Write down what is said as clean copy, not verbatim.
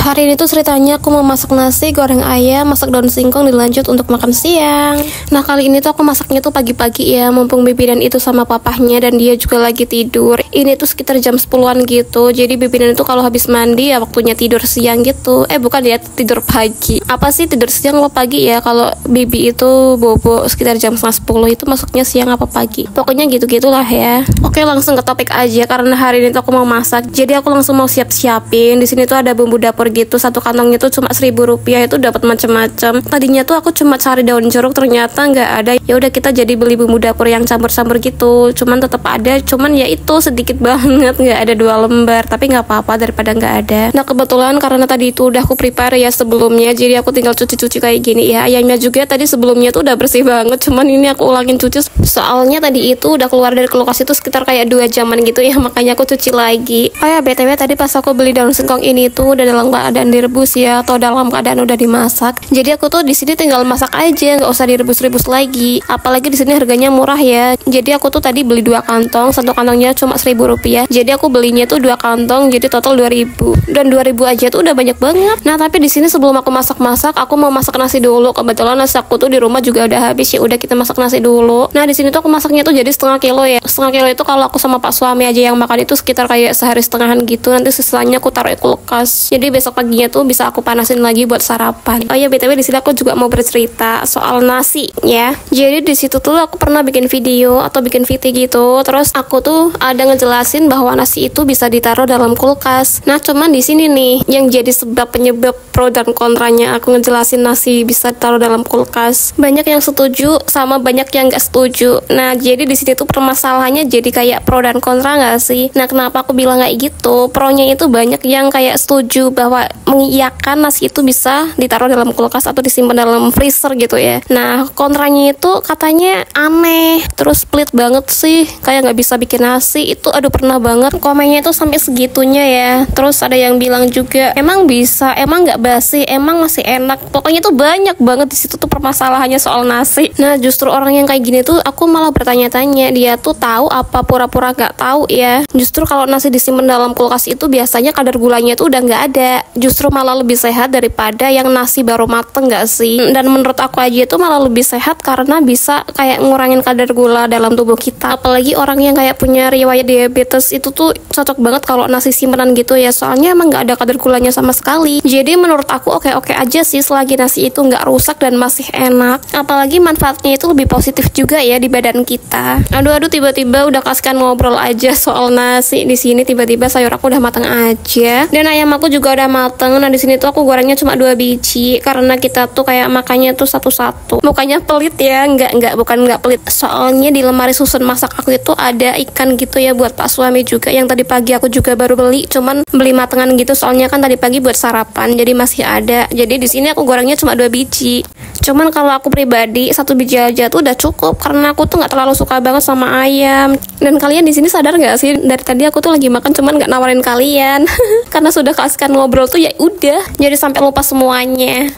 Hari ini tuh ceritanya aku mau masak nasi goreng ayam, masak daun singkong dilanjut untuk makan siang. Nah kali ini tuh aku masaknya tuh pagi-pagi ya, mumpung Bibi Dan itu sama papahnya dan dia juga lagi tidur. Ini tuh sekitar jam 10-an gitu. Jadi Bibi Dan itu kalau habis mandi ya waktunya tidur siang gitu. Bukan ya, tidur pagi. Apa sih tidur siang apa pagi ya? Kalau Bibi itu bobo sekitar jam 10 itu masuknya siang apa pagi. Pokoknya gitu-gitulah ya. Oke, langsung ke topik aja karena hari ini tuh aku mau masak. Jadi aku langsung mau siap-siapin. Di sini tuh ada bumbu dapur gitu, satu kantongnya tuh cuma Rp1.000, itu dapat macam-macam. Tadinya tuh aku cuma cari daun jeruk, ternyata nggak ada. Ya udah kita jadi beli bumbu dapur yang campur-campur gitu, cuman tetap ada, cuman ya itu sedikit banget, nggak ada 2 lembar, tapi nggak apa-apa daripada nggak ada. Nah kebetulan karena tadi itu udah aku prepare ya sebelumnya, jadi aku tinggal cuci-cuci kayak gini ya. Ayamnya juga tadi sebelumnya tuh udah bersih banget, cuman ini aku ulangin cuci soalnya tadi itu udah keluar dari kulkas itu sekitar kayak 2 jaman gitu ya, makanya aku cuci lagi. Oh ya BTW tadi pas aku beli daun singkong ini tuh udah dalam keadaan direbus ya, atau dalam keadaan udah dimasak. Jadi aku tuh di sini tinggal masak aja, nggak usah direbus-rebus lagi. Apalagi di sini harganya murah ya. Jadi aku tuh tadi beli 2 kantong, satu kantongnya cuma Rp1.000. Jadi aku belinya tuh 2 kantong, jadi total 2.000. Dan 2.000 aja tuh udah banyak banget. Nah tapi di sini sebelum aku masak-masak, aku mau masak nasi dulu. Kebetulan nasi aku tuh di rumah juga udah habis, ya udah kita masak nasi dulu. Nah di sini tuh aku masaknya tuh jadi setengah kilo ya. Setengah kilo itu kalau aku sama Pak suami aja yang makan itu sekitar kayak sehari setengahan gitu. Nanti sisanya aku taruh di kulkas. Jadi besok paginya tuh bisa aku panasin lagi buat sarapan. Oh ya BTW di sini aku juga mau bercerita soal nasi ya. Jadi di situ tuh aku pernah bikin video atau bikin VT gitu. Terus aku tuh ada ngejelasin bahwa nasi itu bisa ditaruh dalam kulkas. Nah, cuman di sini nih yang jadi sebab penyebab pro dan kontranya aku ngejelasin nasi bisa ditaruh dalam kulkas. Banyak yang setuju sama banyak yang gak setuju. Nah, jadi di sini tuh permasalahannya jadi kayak pro dan kontra gak sih? Nah, kenapa aku bilang kayak gitu? Pronya itu banyak yang kayak setuju bahwa mengiyakan nasi itu bisa ditaruh dalam kulkas atau disimpan dalam freezer gitu ya. Nah kontranya itu katanya aneh, terus pelit banget sih, kayak nggak bisa bikin nasi itu. Aduh pernah banget komennya itu sampai segitunya ya. Terus ada yang bilang juga emang bisa, emang nggak basi, emang masih enak. Pokoknya tuh banyak banget di situ tuh permasalahannya soal nasi. Nah justru orang yang kayak gini tuh aku malah bertanya-tanya, dia tuh tahu apa pura-pura nggak tahu ya. Justru kalau nasi disimpan dalam kulkas itu biasanya kadar gulanya tuh udah nggak ada. Justru malah lebih sehat daripada yang nasi baru mateng gak sih? Dan menurut aku aja itu malah lebih sehat karena bisa kayak ngurangin kadar gula dalam tubuh kita. Apalagi orang yang kayak punya riwayat diabetes itu tuh cocok banget kalau nasi simpanan gitu ya, soalnya emang gak ada kadar gulanya sama sekali. Jadi menurut aku oke-oke aja sih selagi nasi itu gak rusak dan masih enak. Apalagi manfaatnya itu lebih positif juga ya di badan kita. Aduh tiba-tiba udah kasihkan ngobrol aja soal nasi di sini, tiba-tiba sayur aku udah matang aja dan ayam aku juga udah mateng. Nah di sini tuh aku gorengnya cuma 2 biji karena kita tuh kayak makannya tuh satu-satu. Bukannya pelit ya, bukan nggak pelit. Soalnya di lemari susun masak aku itu ada ikan gitu ya buat Pak suami juga. Yang tadi pagi aku juga baru beli, cuman beli matengan gitu. Soalnya kan tadi pagi buat sarapan, jadi masih ada. Jadi di sini aku gorengnya cuma 2 biji. Cuman kalau aku pribadi 1 biji aja tuh udah cukup karena aku tuh nggak terlalu suka banget sama ayam. Dan kalian di sini sadar nggak sih dari tadi aku tuh lagi makan cuman nggak nawarin kalian karena sudah kasihkan ngobrol tuh ya udah jadi sampai lupa semuanya.